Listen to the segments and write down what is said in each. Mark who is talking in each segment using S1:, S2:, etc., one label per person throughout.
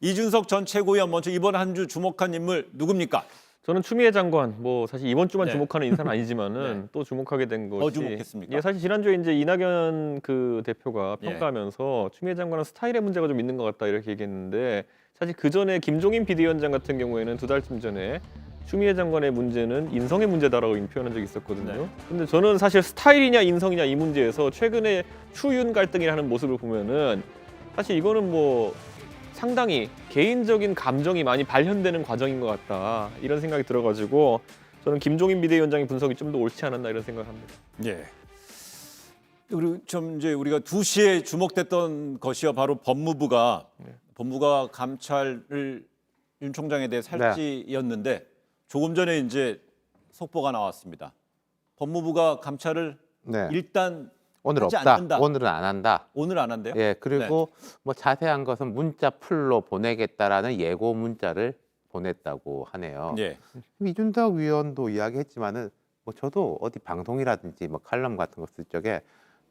S1: 이준석 전 최고위원 먼저 이번 한 주 주목한 인물 누굽니까?
S2: 저는 추미애 장관 뭐 사실 이번 주만
S1: 네.
S2: 주목하는 인사는 아니지만은
S1: 네.
S2: 또 주목하게 된 것이
S1: 주목했습니까?
S2: 예, 사실 지난주에 이제 이낙연 그 대표가
S1: 예.
S2: 평가하면서 추미애 장관은 스타일의 문제가 좀 있는 것 같다 이렇게 얘기했는데 사실 그 전에 김종인 비대위원장 같은 경우에는 2달쯤 전에 추미애 장관의 문제는 인성의 문제다라고 표현한 적이 있었거든요.
S1: 네.
S2: 근데 저는 사실 스타일이냐 인성이냐 이 문제에서 최근에 추윤 갈등이라는 모습을 보면은 사실 이거는 뭐 상당히 개인적인 감정이 많이 발현되는 과정인 것 같다 이런 생각이 들어가지고 저는 김종인 비대위원장의 분석이 좀 더 옳지 않았나 이런 생각을 합니다.
S1: 예. 그리고 좀 이제 우리가 2시에 주목됐던 것이요, 바로 법무부가 감찰을 윤 총장에 대해 살찌였는데 조금 전에 이제 속보가 나왔습니다. 법무부가 감찰을
S3: 네.
S1: 일단
S3: 오늘
S1: 하지
S3: 없다.
S1: 않는다.
S3: 오늘은 안 한다.
S1: 오늘 안 한대요?
S3: 예, 그리고 뭐 자세한 것은 문자 풀로 보내겠다라는 예고 문자를 보냈다고 하네요.
S1: 예.
S3: 이준석 위원도 이야기했지만은 뭐 저도 어디 방송이라든지 뭐 칼럼 같은 거 쓸 적에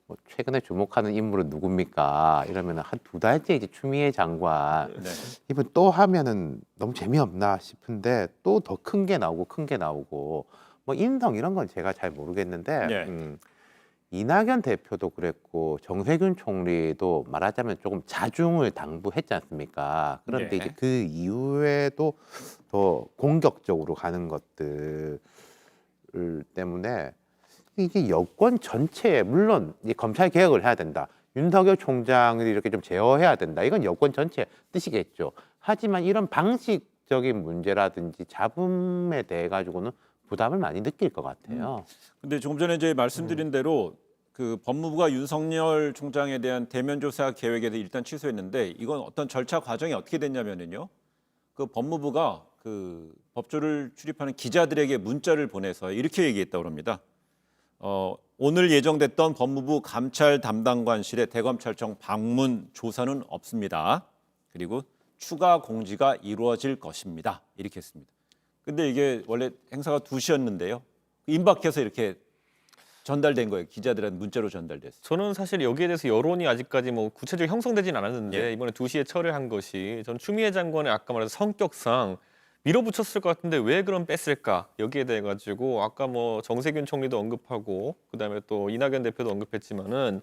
S3: 뭐 최근에 주목하는 인물은 누굽니까? 이러면은 한 2달째 이제 추미애 장관
S1: 네.
S3: 이분 또 하면은 너무 재미없나 싶은데 또 더 큰 게 나오고 큰 게 나오고 뭐 인성 이런 건 제가 잘 모르겠는데
S1: 예.
S3: 이낙연 대표도 그랬고 정세균 총리도 말하자면 조금 자중을 당부했지 않습니까? 그런데
S1: 네.
S3: 이제 그 이후에도 더 공격적으로 가는 것들 때문에 이게 여권 전체에 물론 이 검찰 개혁을 해야 된다. 윤석열 총장을 이렇게 좀 제어해야 된다. 이건 여권 전체의 뜻이겠죠. 하지만 이런 방식적인 문제라든지 잡음에 대해 가지고는 부담을 많이 느낄 것 같아요.
S1: 근데 조금 전에 이제 말씀드린 대로 그 법무부가 윤석열 총장에 대한 대면 조사 계획에 대해 일단 취소했는데 이건 어떤 절차 과정이 어떻게 됐냐면은요. 그 법무부가 그 법조를 출입하는 기자들에게 문자를 보내서 이렇게 얘기했다고 합니다. 오늘 예정됐던 법무부 감찰 담당관실의 대검찰청 방문 조사는 없습니다. 그리고 추가 공지가 이루어질 것입니다. 이렇게 했습니다. 근데 이게 원래 행사가 2시였는데요. 임박해서 이렇게 전달된 거예요. 기자들한테 문자로 전달됐어요.
S2: 저는 사실 여기에 대해서 여론이 아직까지 뭐 구체적으로 형성되진 않았는데
S1: 예.
S2: 이번에 2시에 철회한 것이 전 추미애 장관의 아까 말한 성격상 밀어붙였을 것 같은데 왜 그럼 뺐을까 여기에 대해 가지고 아까 뭐 정세균 총리도 언급하고 그다음에 또 이낙연 대표도 언급했지만은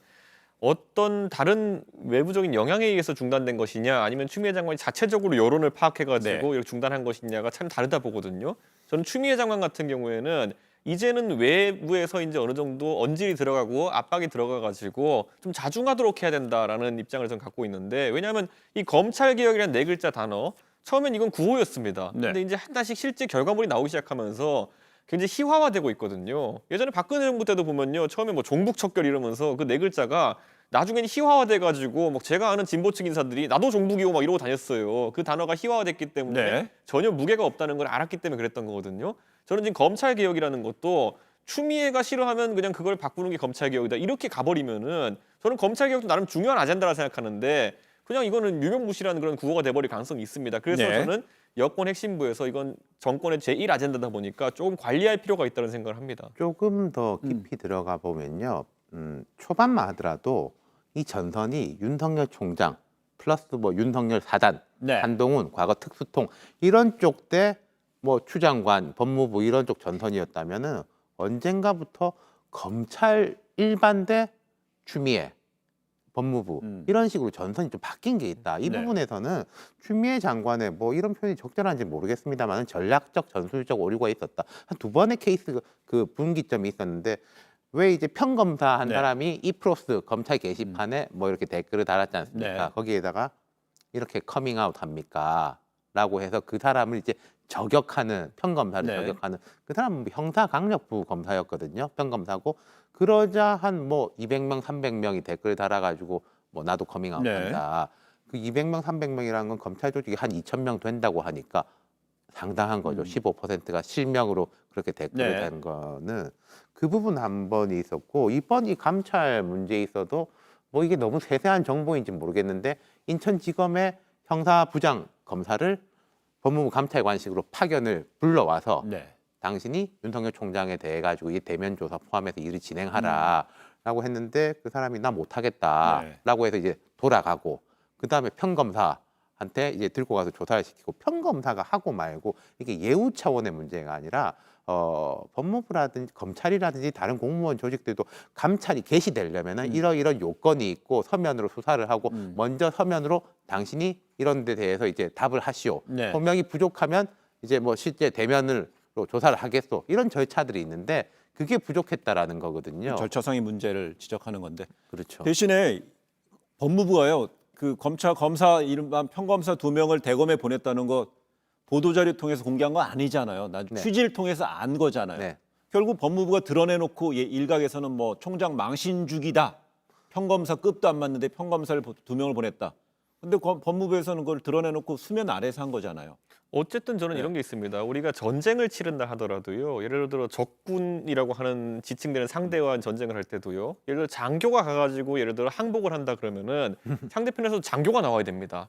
S2: 어떤 다른 외부적인 영향에 의해서 중단된 것이냐 아니면 추미애 장관이 자체적으로 여론을 파악해가지고 이렇게 중단한 것이냐가 참 다르다 보거든요. 저는 추미애 장관 같은 경우에는 이제는 외부에서 이제 어느 정도 언질이 들어가고 압박이 들어가가지고 좀 자중하도록 해야 된다라는 입장을 저는 갖고 있는데 왜냐하면 이 검찰개혁이라는 4글자 단어 처음엔 이건 구호였습니다.
S1: 네.
S2: 근데 이제 하나씩 실제 결과물이 나오기 시작하면서 굉장히 희화화되고 있거든요. 예전에 박근혜 정부 때도 보면요. 처음에 뭐 종북척결 이러면서 그 4글자가 나중에는 희화화돼가지고 막 제가 아는 진보 측 인사들이 나도 종북이고 막 이러고 다녔어요. 그 단어가 희화화됐기 때문에
S1: 네.
S2: 전혀 무게가 없다는 걸 알았기 때문에 그랬던 거거든요. 저는 지금 검찰 개혁이라는 것도 추미애가 싫어하면 그냥 그걸 바꾸는 게 검찰 개혁이다. 이렇게 가버리면은 저는 검찰 개혁도 나름 중요한 아젠다라 생각하는데 그냥 이거는 유명무실한 그런 구호가 돼버릴 가능성이 있습니다. 그래서
S1: 네.
S2: 저는 여권 핵심부에서 이건 정권의 제1 아젠다다 보니까 조금 관리할 필요가 있다는 생각을 합니다.
S3: 조금 더 깊이 들어가 보면요. 초반만 하더라도 이 전선이 윤석열 총장 플러스 뭐 윤석열 사단,
S1: 네.
S3: 한동훈, 과거 특수통 이런 쪽대 뭐 추장관, 법무부 이런 쪽 전선이었다면은 언젠가부터 검찰 일반대 추미애 법무부 이런 식으로 전선이 좀 바뀐 게 있다. 이
S1: 네.
S3: 부분에서는 추미애 장관의 뭐 이런 표현이 적절한지 모르겠습니다만 전략적 전술적 오류가 있었다. 한 2번의 케이스 그 분기점이 있었는데 왜 이제 평검사 한
S1: 네.
S3: 사람이 이프로스 검찰 게시판에 뭐 이렇게 댓글을 달았지 않습니까?
S1: 네.
S3: 거기에다가 이렇게 커밍아웃 합니까? 라고 해서 그 사람을 이제 저격하는 평검사를
S1: 네.
S3: 저격하는 그 사람은 형사강력부 검사였거든요. 평검사고 그러자 한 뭐 200명, 300명이 댓글 달아가지고 뭐 나도 커밍아웃
S1: 네.
S3: 한다. 그 200명, 300명이라는 건 검찰 조직이 한 2,000명 된다고 하니까 상당한 거죠. 15%가 실명으로 그렇게 댓글을
S1: 네.
S3: 단 거는 그 부분 한 번이 있었고 이번 이 감찰 문제에 있어도 뭐 이게 너무 세세한 정보인지 모르겠는데 인천지검의 형사부장 검사를 법무부 감찰관식으로 파견을 불러와서
S1: 네.
S3: 당신이 윤석열 총장에 대해 가지고 이 대면 조사 포함해서 일을 진행하라라고 했는데 그 사람이 나 못하겠다라고 해서 이제 돌아가고 그 다음에 평검사 한테 이제 들고 가서 조사를 시키고 평검사가 하고 말고 이게 예우 차원의 문제가 아니라 법무부라든지 검찰이라든지 다른 공무원 조직들도 감찰이 개시되려면은 이러이런 요건이 있고 서면으로 수사를 하고 먼저 서면으로 당신이 이런 데 대해서 이제 답을 하시오.
S1: 네.
S3: 소명이 부족하면 이제 뭐 실제 대면으로 조사를 하겠소. 이런 절차들이 있는데 그게 부족했다라는 거거든요.
S1: 절차상의 문제를 지적하는 건데
S3: 그렇죠.
S1: 대신에 법무부가요 그 검사 이른바 평검사 2명을 대검에 보냈다는 거 보도자료 통해서 공개한 거 아니잖아요. 나
S3: 네.
S1: 취지를 통해서 안 거잖아요.
S3: 네.
S1: 결국 법무부가 드러내놓고 일각에서는 뭐 총장 망신주기다. 평검사급도 안 맞는데 평검사를 2명을 보냈다. 근데 법무부에서는 그걸 드러내놓고 수면 아래서 한 거잖아요.
S2: 어쨌든 저는
S1: 네.
S2: 이런 게 있습니다. 우리가 전쟁을 치른다 하더라도요. 예를 들어 적군이라고 하는 지칭되는 상대와 전쟁을 할 때도요. 예를 들어 장교가 가가지고 예를 들어 항복을 한다 그러면은 상대편에서 장교가 나와야 됩니다.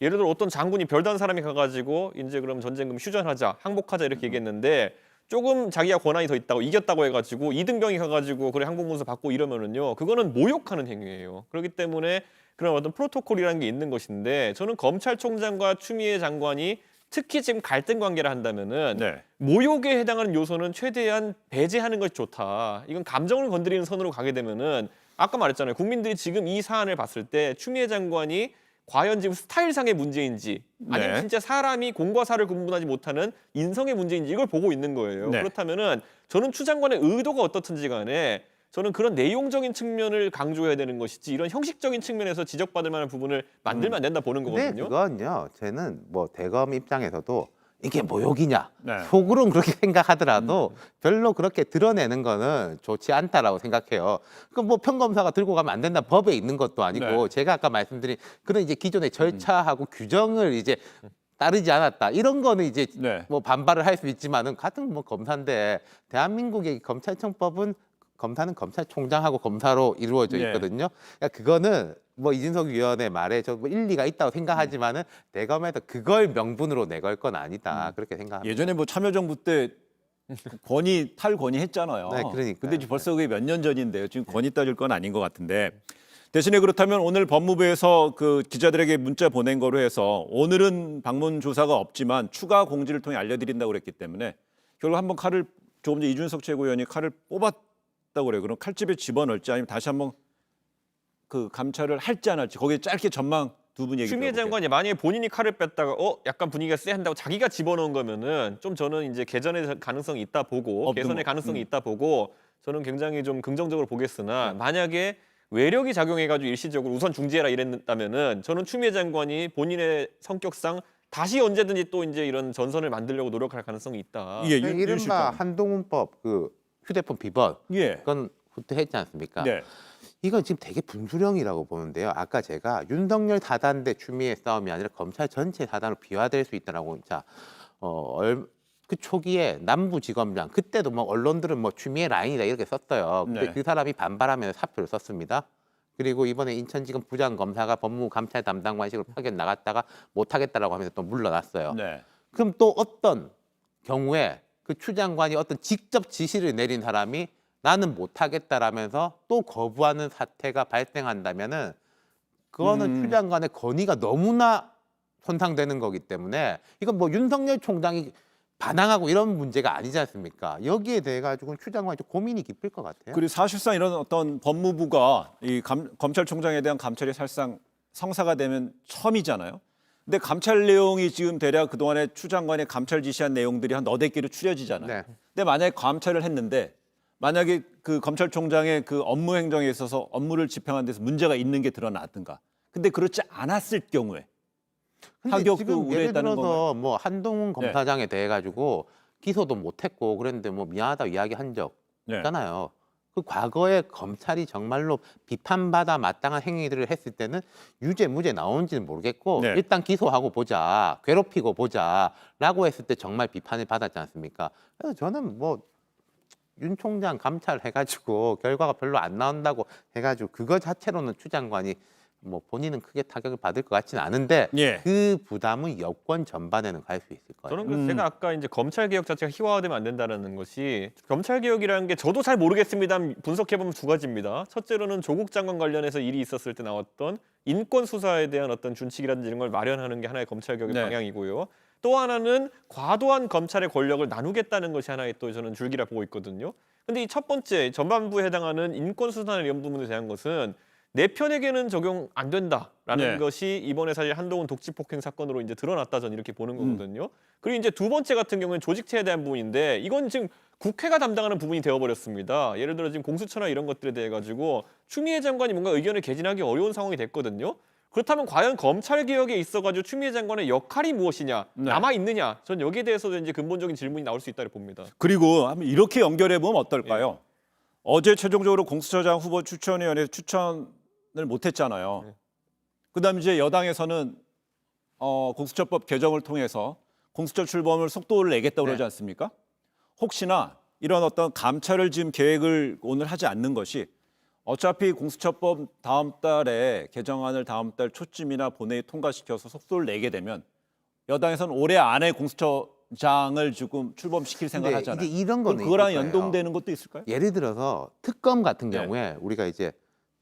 S2: 예를 들어 어떤 장군이 별다른 사람이 가가지고 이제 그럼 전쟁금 휴전하자, 항복하자 이렇게 얘기했는데 조금 자기가 권한이 더 있다고 이겼다고 해가지고 이등병이 가가지고 그래 항복문서 받고 이러면은요. 그거는 모욕하는 행위예요. 그렇기 때문에 그런 어떤 프로토콜이라는 게 있는 것인데 저는 검찰총장과 추미애 장관이 특히 지금 갈등 관계를 한다면은
S1: 네.
S2: 모욕에 해당하는 요소는 최대한 배제하는 것이 좋다. 이건 감정을 건드리는 선으로 가게 되면은 아까 말했잖아요. 국민들이 지금 이 사안을 봤을 때 추미애 장관이 과연 지금 스타일상의 문제인지 아니면
S1: 네.
S2: 진짜 사람이 공과 사를 구분하지 못하는 인성의 문제인지 이걸 보고 있는 거예요.
S1: 네.
S2: 그렇다면은 저는 추 장관의 의도가 어떻든지 간에 저는 그런 내용적인 측면을 강조해야 되는 것이지 이런 형식적인 측면에서 지적받을 만한 부분을 만들면 안 된다 보는
S3: 근데
S2: 거거든요.
S3: 그건요. 쟤는 뭐 대검 입장에서도 이게 모욕이냐
S1: 네.
S3: 속으로는 그렇게 생각하더라도 별로 그렇게 드러내는 거는 좋지 않다라고 생각해요. 그럼 뭐 평검사가 들고 가면 안 된다 법에 있는 것도 아니고
S1: 네.
S3: 제가 아까 말씀드린 그런 이제 기존의 절차하고 규정을 이제 따르지 않았다 이런 거는 이제
S1: 네.
S3: 뭐 반발을 할 수 있지만은 같은 뭐 검사인데 대한민국의 검찰청법은 검사는 검찰총장하고 검사로 이루어져
S1: 네.
S3: 있거든요. 그러니까 그거는 뭐 이준석 위원의 말에 저 뭐 일리가 있다고 생각하지만은 대검에서 그걸 명분으로 내걸 건 아니다 그렇게 생각합니다.
S1: 예전에 뭐 참여정부 때 권위 탈권위 했잖아요.
S3: 네, 그러니까요.
S1: 근데 이제 벌써 그게 몇 년 전인데요. 지금 권위 따질 건 아닌 것 같은데. 대신에 그렇다면 오늘 법무부에서 그 기자들에게 문자 보낸 거로 해서 오늘은 방문 조사가 없지만 추가 공지를 통해 알려드린다고 그랬기 때문에 결국 한번 칼을 조금 전에 이준석 최고위원이 칼을 뽑았다고 그래요. 그럼 칼집에 집어넣을지 아니면 다시 한번 그 감찰을 할지 안 할지 거기에 짧게 전망 두 분 얘기
S2: 추미애
S1: 들어볼게요.
S2: 장관이 만약에 본인이 칼을 뺐다가 약간 분위기가 쎄한다고 자기가 집어넣은 거면은 좀 저는 이제 개전의 가능성이 있다 보고 개선의 가능성이 있다 보고 저는 굉장히 좀 긍정적으로 보겠으나 만약에 외력이 작용해가지고 일시적으로 우선 중지해라 이랬다면은 저는 추미애 장관이 본인의 성격상 다시 언제든지 또 이제 이런 전선을 만들려고 노력할 가능성이 있다.
S1: 예,
S3: 이른바 한동훈법 그 휴대폰 비번
S1: 예.
S3: 그건 후퇴했지 않습니까?
S1: 네.
S3: 이건 지금 되게 분수령이라고 보는데요. 아까 제가 윤석열 사단 대 추미애 싸움이 아니라 검찰 전체 사단으로 비화될 수 있다라고 그 초기에 남부지검장 그때도 뭐 언론들은 뭐 추미애 라인이다 이렇게 썼어요. 근데
S1: 네.
S3: 그 사람이 반발하면서 사표를 썼습니다. 그리고 이번에 인천지검 부장검사가 법무부 감찰 담당관식으로 파견 나갔다가 못하겠다라고 하면서 또 물러났어요.
S1: 네.
S3: 그럼 또 어떤 경우에 그 추 장관이 어떤 직접 지시를 내린 사람이 나는 못하겠다라면서 또 거부하는 사태가 발생한다면은 그거는 추 장관의 권위가 너무나 손상되는 거기 때문에 이건 뭐 윤석열 총장이 반항하고 이런 문제가 아니지 않습니까? 여기에 대해 가지고는 추 장관이 좀 고민이 깊을 것 같아요.
S1: 그리고 사실상 이런 어떤 법무부가 이 검찰총장에 대한 감찰이 사실상 성사가 되면 처음이잖아요. 근데 감찰 내용이 지금 대략 그동안에 추 장관이 감찰 지시한 내용들이 한 너댓 개로 추려지잖아요.
S3: 네.
S1: 근데 만약에 감찰을 했는데 만약에 그 검찰총장의 그 업무 행정에 있어서 업무를 집행하는 데서 문제가 있는 게 드러났든가. 근데 그렇지 않았을 경우에
S3: 근데
S1: 타격도
S3: 지금 예를
S1: 우려했다는
S3: 들어서 뭐 한동훈 검사장에 대해 가지고 기소도 못했고 그랬는데 뭐 미안하다 이야기한 적
S1: 네.
S3: 있잖아요. 그 과거에 검찰이 정말로 비판받아 마땅한 행위들을 했을 때는 유죄 무죄 나오는지는 모르겠고
S1: 네.
S3: 일단 기소하고 보자 괴롭히고 보자라고 했을 때 정말 비판을 받았지 않습니까? 그래서 저는 뭐 윤 총장 감찰해가지고 결과가 별로 안 나온다고 해가지고 그거 자체로는 추 장관이 뭐 본인은 크게 타격을 받을 것 같지는 않은데
S1: 예.
S3: 그 부담은 여권 전반에는 갈 수 있을 거예요.
S2: 저는 그래서 제가 아까 이제 검찰 개혁 자체가 희화화되면 안 된다는 것이 검찰 개혁이라는 게 저도 잘 모르겠습니다. 분석해 보면 두 가지입니다. 첫째로는 조국 장관 관련해서 일이 있었을 때 나왔던 인권 수사에 대한 어떤 준칙이라든지 이런 걸 마련하는 게 하나의 검찰 개혁의
S1: 네.
S2: 방향이고요. 또 하나는 과도한 검찰의 권력을 나누겠다는 것이 하나의 또 저는 줄기라 보고 있거든요. 근데 이 첫 번째 전반부에 해당하는 인권 수사나 이런 부분에 대한 것은 내 편에게는 적용 안 된다라는
S1: 네.
S2: 것이 이번에 사실 한동훈 독재 폭행 사건으로 이제 드러났다 저는 이렇게 보는 거거든요. 그리고 이제 두 번째 같은 경우는 조직체에 대한 부분인데 이건 지금 국회가 담당하는 부분이 되어버렸습니다. 예를 들어 지금 공수처나 이런 것들에 대해 가지고 추미애 장관이 뭔가 의견을 개진하기 어려운 상황이 됐거든요. 그렇다면 과연 검찰 개혁에 있어가지고 추미애 장관의 역할이 무엇이냐
S1: 네.
S2: 남아 있느냐? 전 여기에 대해서도 이제 근본적인 질문이 나올 수 있다고 봅니다.
S1: 그리고 한번 이렇게 연결해 보면 어떨까요? 어제 최종적으로 공수처장 후보 추천위원회 추천을 못했잖아요.
S2: 네.
S1: 그다음 이제 여당에서는 공수처법 개정을 통해서 공수처 출범을 속도를 내겠다고 그러지 않습니까? 혹시나 이런 어떤 감찰을 지금 계획을 오늘 하지 않는 것이 어차피 공수처법 다음 달에 개정안을 다음 달 초쯤이나 본회의 통과시켜서 속도를 내게 되면 여당에서는 올해 안에 공수처장을 지금 출범시킬 생각을
S3: 근데
S1: 하잖아요.
S3: 이게 이런 거는
S1: 그거랑
S3: 있을 거예요.
S1: 연동되는 것도 있을까요?
S3: 예를 들어서 특검 같은
S1: 네.
S3: 경우에 우리가 이제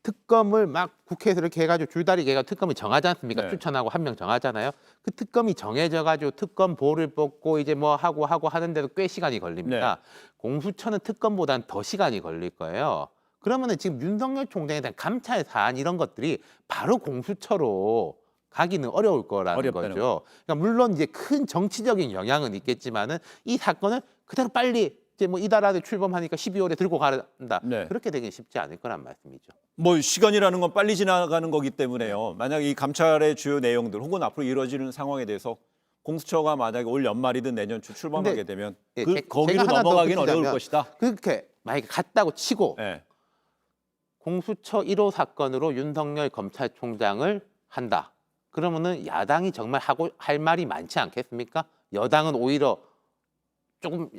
S3: 특검을 막 국회에서 이렇게 해가지고 줄다리기 해가지고 특검을 정하지 않습니까?
S1: 네.
S3: 추천하고 한 명 정하잖아요. 그 특검이 정해져가지고 특검 보를 뽑고 이제 뭐 하고 하는데도 꽤 시간이 걸립니다. 공수처는 특검보다는 더 시간이 걸릴 거예요. 그러면은 지금 윤석열 총장에 대한 감찰 사안 이런 것들이 바로 공수처로 가기는 어려울 거라는
S1: 어렵다는
S3: 거죠. 그러니까 물론 이제 큰 정치적인 영향은 있겠지만은 이 사건을 그대로 빨리 이제 뭐 이달 안에 출범하니까 12월에 들고 가는다.
S1: 네.
S3: 그렇게 되긴 쉽지 않을 거란 말씀이죠.
S1: 뭐 시간이라는 건 빨리 지나가는 거기 때문에요. 만약 이 감찰의 주요 내용들 혹은 앞으로 이루어지는 상황에 대해서 공수처가 만약에 올 연말이든 내년 초 출범하게
S3: 근데,
S1: 되면
S3: 예,
S1: 거기로
S3: 제가 하나 더
S1: 넘어가기는 어려울
S3: 붙이자면
S1: 것이다.
S3: 그렇게 만약에 갔다고 치고
S1: 네.
S3: 공수처 1호 사건으로 윤석열 검찰총장을 한다. 그러면은 야당이 정말 할 말이 많지 않겠습니까? 여당은 오히려 조금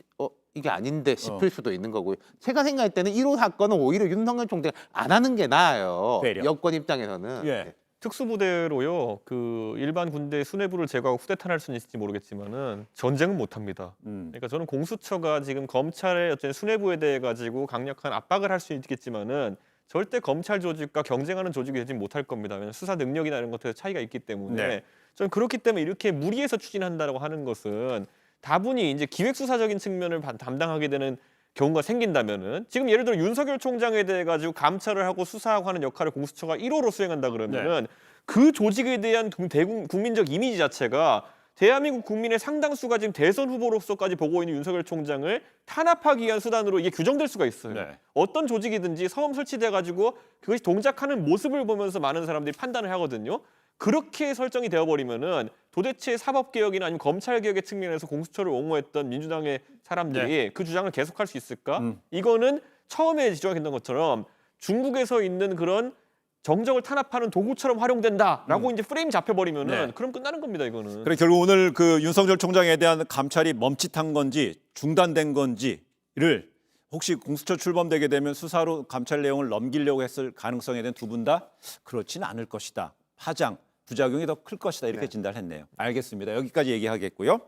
S3: 이게 아닌데 싶을 수도 있는 거고요. 제가 생각할 때는 1호 사건은 오히려 윤석열 총장 안 하는 게 나아요.
S1: 되려.
S3: 여권 입장에서는.
S1: 예.
S2: 특수부대로요. 그 일반 군대 수뇌부를 제거하고 후대탄할 수는 있을지 모르겠지만은 전쟁은 못 합니다. 그러니까 저는 공수처가 지금 검찰의 어떤 수뇌부에 대해 가지고 강력한 압박을 할 수 있겠지만은 절대 검찰 조직과 경쟁하는 조직이 되지 못할 겁니다. 왜냐하면 수사 능력이나 이런 것들에 차이가 있기 때문에
S1: 네.
S2: 저는 그렇기 때문에 이렇게 무리해서 추진한다고 하는 것은 다분히 이제 기획수사적인 측면을 담당하게 되는 경우가 생긴다면은 지금 예를 들어 윤석열 총장에 대해 가지고 감찰을 하고 수사하고 하는 역할을 공수처가 1호로 수행한다 그러면은 그 조직에 대한 국민적 이미지 자체가 대한민국 국민의 상당수가 지금 대선 후보로서까지 보고 있는 윤석열 총장을 탄압하기 위한 수단으로 이게 규정될 수가 있어요.
S1: 네.
S2: 어떤 조직이든지 처음 설치돼 가지고 그것이 동작하는 모습을 보면서 많은 사람들이 판단을 하거든요. 그렇게 설정이 되어버리면은 도대체 사법개혁이나 아니면 검찰개혁의 측면에서 공수처를 옹호했던 민주당의 사람들이 그 주장을 계속할 수 있을까? 이거는 처음에 지적했던 것처럼 중국에서 있는 그런 정적을 탄압하는 도구처럼 활용된다라고 이제 프레임 잡혀버리면은
S1: 네.
S2: 그럼 끝나는 겁니다. 이거는.
S1: 그래 결국 오늘 그 윤석열 총장에 대한 감찰이 멈칫한 건지 중단된 건지를 혹시 공수처 출범되게 되면 수사로 감찰 내용을 넘기려고 했을 가능성에 대한 두 분 다 그렇지는 않을 것이다. 파장, 부작용이 더 클 것이다 이렇게 진단했네요. 알겠습니다. 여기까지 얘기하겠고요.